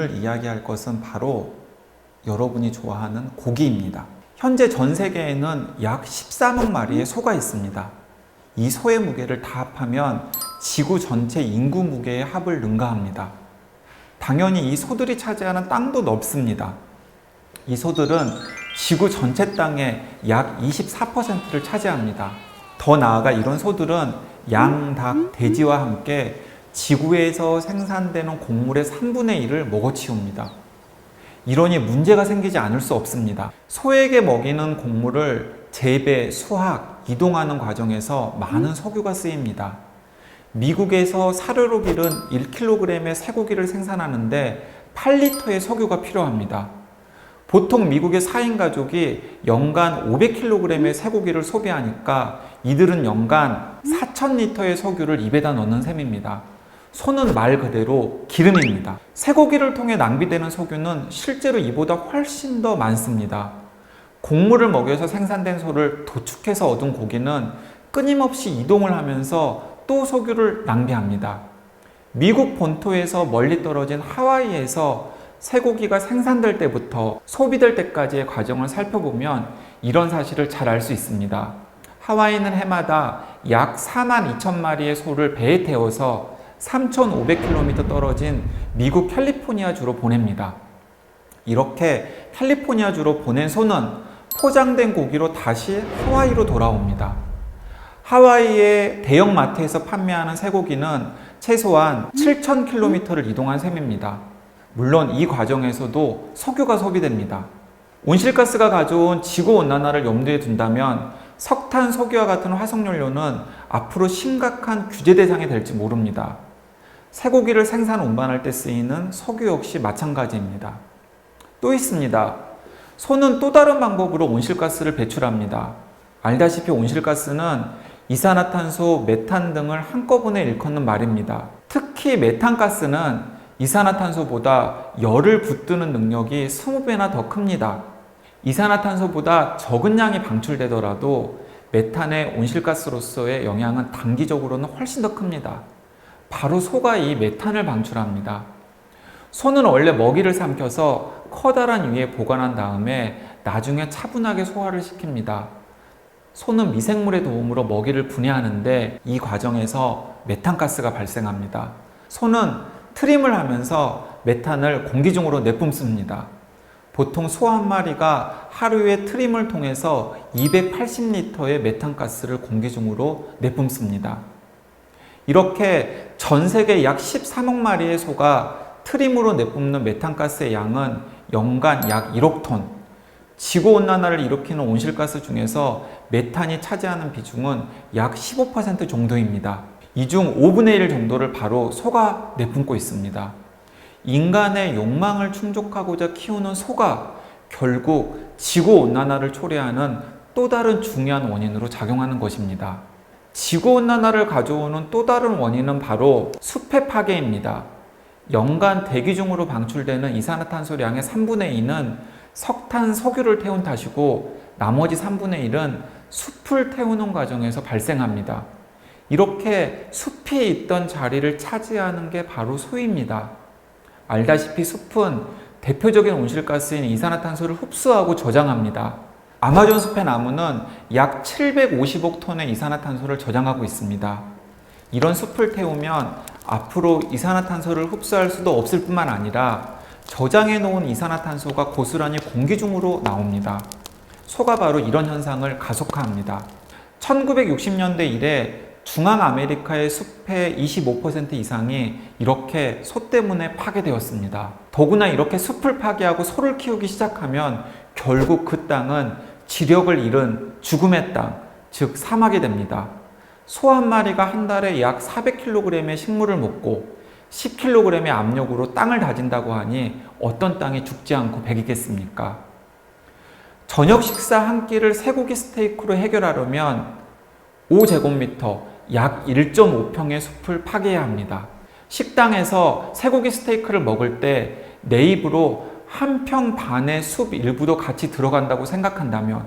오늘 이야기할 것은 바로 여러분이 좋아하는 고기입니다. 현재 전 세계에는 약 13억 마리의 소가 있습니다. 이 소의 무게를 다 합하면 지구 전체 인구 무게의 합을 능가합니다. 당연히 이 소들이 차지하는 땅도 넓습니다. 이 소들은 지구 전체 땅의 약 24%를 차지합니다. 더 나아가 이런 소들은 양, 닭, 돼지와 함께 지구에서 생산되는 곡물의 3분의 1을 먹어치웁니다. 이러니 문제가 생기지 않을 수 없습니다. 소에게 먹이는 곡물을 재배, 수확, 이동하는 과정에서 많은 석유가 쓰입니다. 미국에서 사료로 기른 1kg의 쇠고기를 생산하는데 8리터의 석유가 필요합니다. 보통 미국의 4인 가족이 연간 500kg의 쇠고기를 소비하니까 이들은 연간 4,000리터의 석유를 입에다 넣는 셈입니다. 소는 말 그대로 기름입니다. 쇠고기를 통해 낭비되는 석유는 실제로 이보다 훨씬 더 많습니다. 곡물을 먹여서 생산된 소를 도축해서 얻은 고기는 끊임없이 이동을 하면서 또 석유를 낭비합니다. 미국 본토에서 멀리 떨어진 하와이에서 쇠고기가 생산될 때부터 소비될 때까지의 과정을 살펴보면 이런 사실을 잘 알 수 있습니다. 하와이는 해마다 약 42,000마리의 소를 배에 태워서 3,500km 떨어진 미국 캘리포니아주로 보냅니다. 이렇게 캘리포니아주로 보낸 소는 포장된 고기로 다시 하와이로 돌아옵니다. 하와이의 대형 마트에서 판매하는 쇠고기는 최소한 7,000km를 이동한 셈입니다. 물론 이 과정에서도 석유가 소비됩니다. 온실가스가 가져온 지구온난화를 염두에 둔다면 석탄, 석유와 같은 화석연료는 앞으로 심각한 규제 대상이 될지 모릅니다. 쇠고기를 생산 운반할 때 쓰이는 석유 역시 마찬가지입니다. 또 있습니다. 소는 또 다른 방법으로 온실가스를 배출합니다. 알다시피 온실가스는 이산화탄소, 메탄 등을 한꺼번에 일컫는 말입니다. 특히 메탄가스는 이산화탄소보다 열을 붙드는 능력이 20배나 더 큽니다. 이산화탄소보다 적은 양이 방출되더라도 메탄의 온실가스로서의 영향은 단기적으로는 훨씬 더 큽니다. 바로 소가 이 메탄을 방출합니다. 소는 원래 먹이를 삼켜서 커다란 위에 보관한 다음에 나중에 차분하게 소화를 시킵니다. 소는 미생물의 도움으로 먹이를 분해하는데 이 과정에서 메탄가스가 발생합니다. 소는 트림을 하면서 메탄을 공기 중으로 내뿜습니다. 보통 소 한 마리가 하루에 트림을 통해서 280리터의 메탄가스를 공기 중으로 내뿜습니다. 이렇게 전 세계 약 13억 마리의 소가 트림으로 내뿜는 메탄가스의 양은 연간 약 1억 톤. 지구온난화를 일으키는 온실가스 중에서 메탄이 차지하는 비중은 약 15% 정도입니다. 이 중 5분의 1 정도를 바로 소가 내뿜고 있습니다. 인간의 욕망을 충족하고자 키우는 소가 결국 지구온난화를 초래하는 또 다른 중요한 원인으로 작용하는 것입니다. 지구온난화를 가져오는 또 다른 원인은 바로 숲의 파괴입니다. 연간 대기 중으로 방출되는 이산화탄소량의 3분의 2는 석탄, 석유를 태운 탓이고 나머지 3분의 1은 숲을 태우는 과정에서 발생합니다. 이렇게 숲이 있던 자리를 차지하는 게 바로 소입니다. 알다시피 숲은 대표적인 온실가스인 이산화탄소를 흡수하고 저장합니다. 아마존 숲의 나무는 약 750억 톤의 이산화탄소를 저장하고 있습니다. 이런 숲을 태우면 앞으로 이산화탄소를 흡수할 수도 없을 뿐만 아니라 저장해 놓은 이산화탄소가 고스란히 공기 중으로 나옵니다. 소가 바로 이런 현상을 가속화합니다. 1960년대 이래 중앙아메리카의 숲의 25% 이상이 이렇게 소 때문에 파괴되었습니다. 더구나 이렇게 숲을 파괴하고 소를 키우기 시작하면 결국 그 땅은 지력을 잃은 죽음의 땅, 즉 사막이 됩니다. 소 한 마리가 한 달에 약 400kg의 식물을 먹고 10kg의 압력으로 땅을 다진다고 하니 어떤 땅이 죽지 않고 배기겠습니까? 저녁 식사 한 끼를 쇠고기 스테이크로 해결하려면 5제곱미터, 약 1.5평의 숲을 파괴해야 합니다. 식당에서 쇠고기 스테이크를 먹을 때 내 입으로 1평 반의 숲 일부도 같이 들어간다고 생각한다면,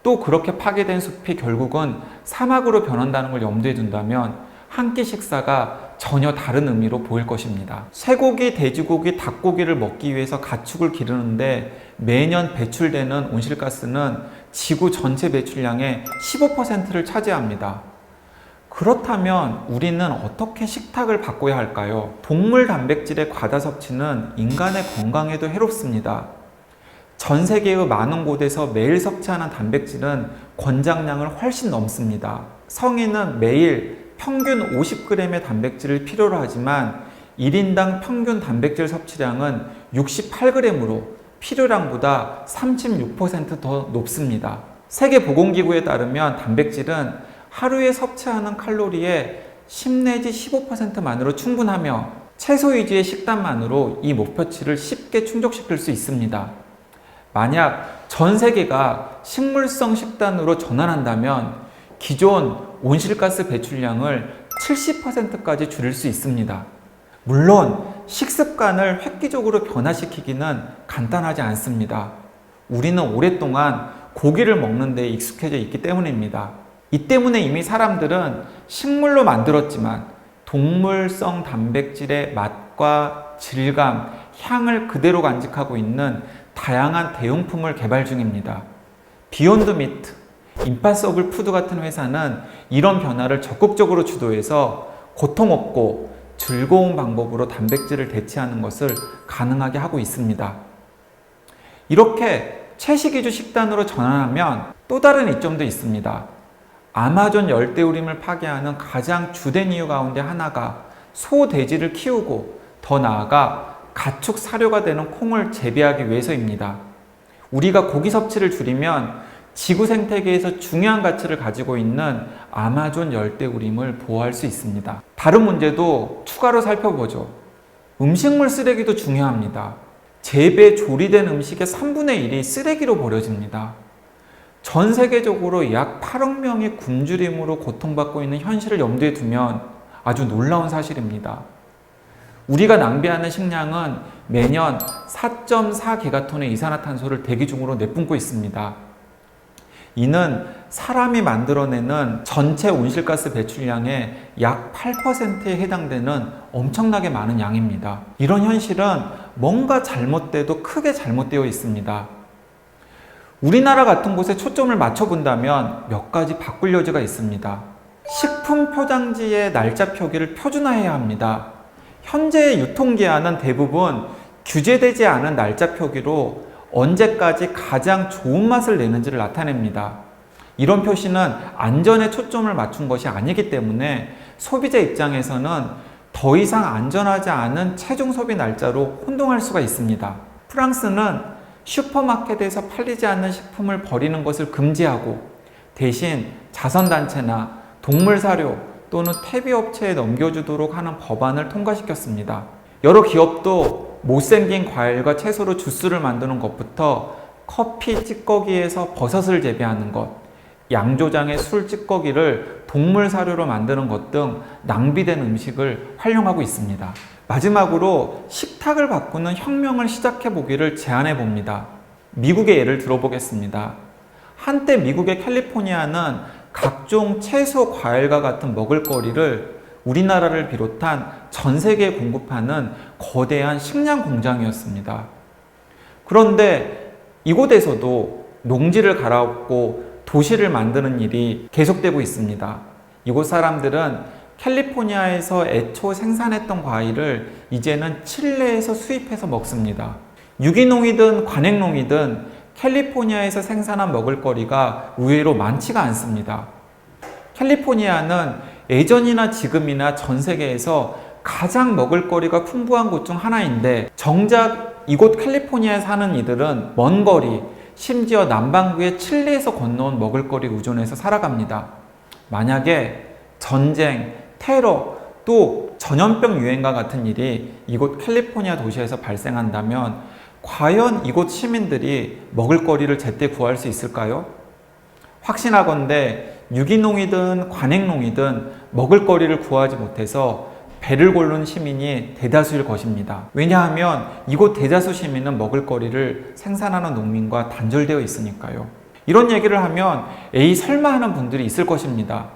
또 그렇게 파괴된 숲이 결국은 사막으로 변한다는 걸 염두에 둔다면 한 끼 식사가 전혀 다른 의미로 보일 것입니다. 쇠고기, 돼지고기, 닭고기를 먹기 위해서 가축을 기르는데 매년 배출되는 온실가스는 지구 전체 배출량의 15%를 차지합니다. 그렇다면 우리는 어떻게 식탁을 바꿔야 할까요? 동물 단백질의 과다 섭취는 인간의 건강에도 해롭습니다. 전 세계의 많은 곳에서 매일 섭취하는 단백질은 권장량을 훨씬 넘습니다. 성인은 매일 평균 50g의 단백질을 필요로 하지만 1인당 평균 단백질 섭취량은 68g으로 필요량보다 36% 더 높습니다. 세계보건기구에 따르면 단백질은 하루에 섭취하는 칼로리의 10 내지 15%만으로 충분하며 채소 위주의 식단만으로 이 목표치를 쉽게 충족시킬 수 있습니다. 만약 전 세계가 식물성 식단으로 전환한다면 기존 온실가스 배출량을 70%까지 줄일 수 있습니다. 물론 식습관을 획기적으로 변화시키기는 간단하지 않습니다. 우리는 오랫동안 고기를 먹는 데 익숙해져 있기 때문입니다. 이 때문에 이미 사람들은 식물로 만들었지만 동물성 단백질의 맛과 질감, 향을 그대로 간직하고 있는 다양한 대용품을 개발 중입니다. 비욘드 미트, 임파서블 푸드 같은 회사는 이런 변화를 적극적으로 주도해서 고통 없고 즐거운 방법으로 단백질을 대체하는 것을 가능하게 하고 있습니다. 이렇게 채식위주 식단으로 전환하면 또 다른 이점도 있습니다. 아마존 열대우림을 파괴하는 가장 주된 이유 가운데 하나가 소돼지를 키우고 더 나아가 가축 사료가 되는 콩을 재배하기 위해서입니다. 우리가 고기 섭취를 줄이면 지구 생태계에서 중요한 가치를 가지고 있는 아마존 열대우림을 보호할 수 있습니다. 다른 문제도 추가로 살펴보죠. 음식물 쓰레기도 중요합니다. 재배, 조리된 음식의 3분의 1이 쓰레기로 버려집니다. 전 세계적으로 약 8억 명이 굶주림으로 고통받고 있는 현실을 염두에 두면 아주 놀라운 사실입니다. 우리가 낭비하는 식량은 매년 4.4기가톤의 이산화탄소를 대기 중으로 내뿜고 있습니다. 이는 사람이 만들어내는 전체 온실가스 배출량의 약 8%에 해당되는 엄청나게 많은 양입니다. 이런 현실은 뭔가 잘못돼도 크게 잘못되어 있습니다. 우리나라 같은 곳에 초점을 맞춰본다면 몇 가지 바꿀 여지가 있습니다. 식품 포장지의 날짜 표기를 표준화해야 합니다. 현재의 유통기한은 대부분 규제되지 않은 날짜 표기로 언제까지 가장 좋은 맛을 내는지를 나타냅니다. 이런 표시는 안전에 초점을 맞춘 것이 아니기 때문에 소비자 입장에서는 더 이상 안전하지 않은 최종 소비 날짜로 혼동할 수가 있습니다. 프랑스는 슈퍼마켓에서 팔리지 않는 식품을 버리는 것을 금지하고 대신 자선단체나 동물사료 또는 퇴비업체에 넘겨주도록 하는 법안을 통과시켰습니다. 여러 기업도 못생긴 과일과 채소로 주스를 만드는 것부터 커피 찌꺼기에서 버섯을 재배하는 것, 양조장의 술 찌꺼기를 동물 사료로 만드는 것 등 낭비된 음식을 활용하고 있습니다. 마지막으로 식탁을 바꾸는 혁명을 시작해 보기를 제안해 봅니다. 미국의 예를 들어보겠습니다. 한때 미국의 캘리포니아는 각종 채소, 과일과 같은 먹을거리를 우리나라를 비롯한 전 세계에 공급하는 거대한 식량 공장이었습니다. 그런데 이곳에서도 농지를 갈아엎고 도시를 만드는 일이 계속되고 있습니다. 이곳 사람들은 캘리포니아에서 애초 생산했던 과일을 이제는 칠레에서 수입해서 먹습니다. 유기농이든 관행농이든 캘리포니아에서 생산한 먹을거리가 의외로 많지가 않습니다. 캘리포니아는 예전이나 지금이나 전 세계에서 가장 먹을거리가 풍부한 곳 중 하나인데 정작 이곳 캘리포니아에 사는 이들은 먼 거리, 심지어 남반구의 칠레에서 건너온 먹을거리 의존해서 살아갑니다. 만약에 전쟁, 테러, 또 전염병 유행과 같은 일이 이곳 캘리포니아 도시에서 발생한다면 과연 이곳 시민들이 먹을거리를 제때 구할 수 있을까요? 확신하건대 유기농이든 관행농이든 먹을거리를 구하지 못해서 배를 고른 시민이 대다수일 것입니다. 왜냐하면 이곳 대다수 시민은 먹을거리를 생산하는 농민과 단절되어 있으니까요. 이런 얘기를 하면 에이 설마 하는 분들이 있을 것입니다.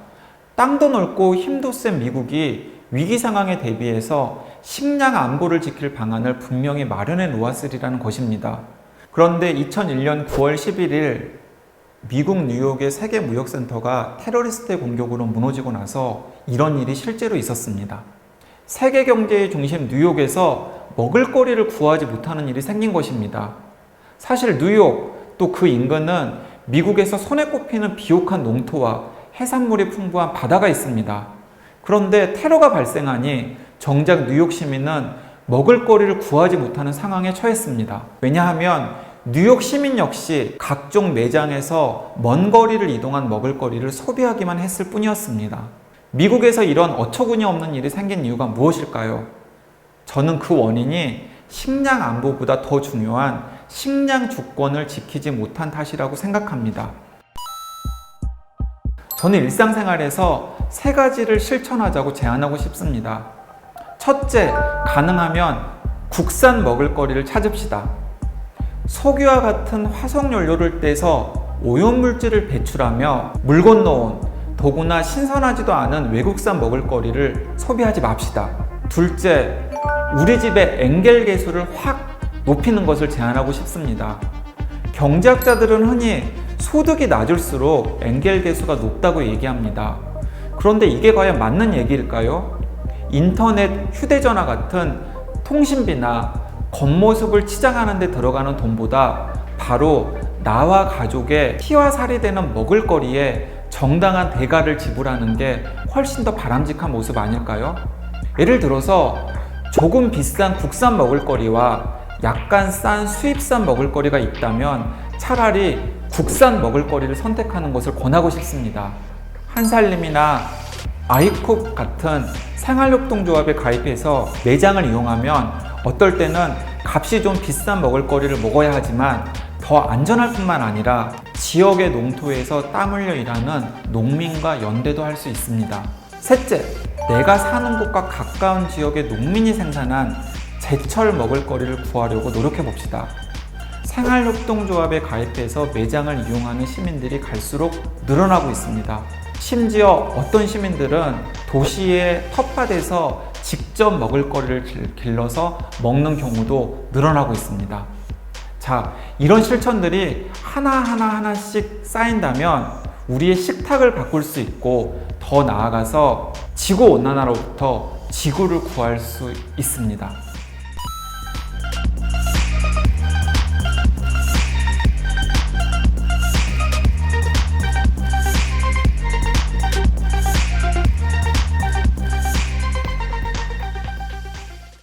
땅도 넓고 힘도 센 미국이 위기 상황에 대비해서 식량 안보를 지킬 방안을 분명히 마련해 놓았으리라는 것입니다. 그런데 2001년 9월 11일 미국 뉴욕의 세계무역센터가 테러리스트의 공격으로 무너지고 나서 이런 일이 실제로 있었습니다. 세계 경제의 중심 뉴욕에서 먹을거리를 구하지 못하는 일이 생긴 것입니다. 사실 뉴욕 또 그 인근은 미국에서 손에 꼽히는 비옥한 농토와 해산물이 풍부한 바다가 있습니다. 그런데 테러가 발생하니 정작 뉴욕 시민은 먹을거리를 구하지 못하는 상황에 처했습니다. 왜냐하면 뉴욕 시민 역시 각종 매장에서 먼 거리를 이동한 먹을거리를 소비하기만 했을 뿐이었습니다. 미국에서 이런 어처구니 없는 일이 생긴 이유가 무엇일까요? 저는 그 원인이 식량 안보보다 더 중요한 식량 주권을 지키지 못한 탓이라고 생각합니다. 저는 일상생활에서 3가지를 실천하자고 제안하고 싶습니다. 첫째, 가능하면 국산 먹을거리를 찾읍시다. 석유와 같은 화석연료를 떼서 오염물질을 배출하며 물 건너온 더구나 신선하지도 않은 외국산 먹을거리를 소비하지 맙시다. 둘째, 우리 집의 엔겔 계수를 확 높이는 것을 제안하고 싶습니다. 경제학자들은 흔히 소득이 낮을수록 엔겔 계수가 높다고 얘기합니다. 그런데 이게 과연 맞는 얘기일까요? 인터넷, 휴대전화 같은 통신비나 겉모습을 치장하는 데 들어가는 돈보다 바로 나와 가족의 피와 살이 되는 먹을거리에 정당한 대가를 지불하는 게 훨씬 더 바람직한 모습 아닐까요? 예를 들어서 조금 비싼 국산 먹을거리와 약간 싼 수입산 먹을거리가 있다면 차라리 국산 먹을거리를 선택하는 것을 권하고 싶습니다. 한살림이나 아이콕 같은 생활협동조합에 가입해서 매장을 이용하면 어떨 때는 값이 좀 비싼 먹을거리를 먹어야 하지만 더 안전할 뿐만 아니라 지역의 농토에서 땀 흘려 일하는 농민과 연대도 할 수 있습니다. 셋째, 내가 사는 곳과 가까운 지역의 농민이 생산한 제철 먹을거리를 구하려고 노력해 봅시다. 생활협동조합에 가입해서 매장을 이용하는 시민들이 갈수록 늘어나고 있습니다. 심지어 어떤 시민들은 도시의 텃밭에서 직접 먹을거리를 길러서 먹는 경우도 늘어나고 있습니다. 자, 이런 실천들이 하나씩 쌓인다면 우리의 식탁을 바꿀 수 있고 더 나아가서 지구온난화로부터 지구를 구할 수 있습니다.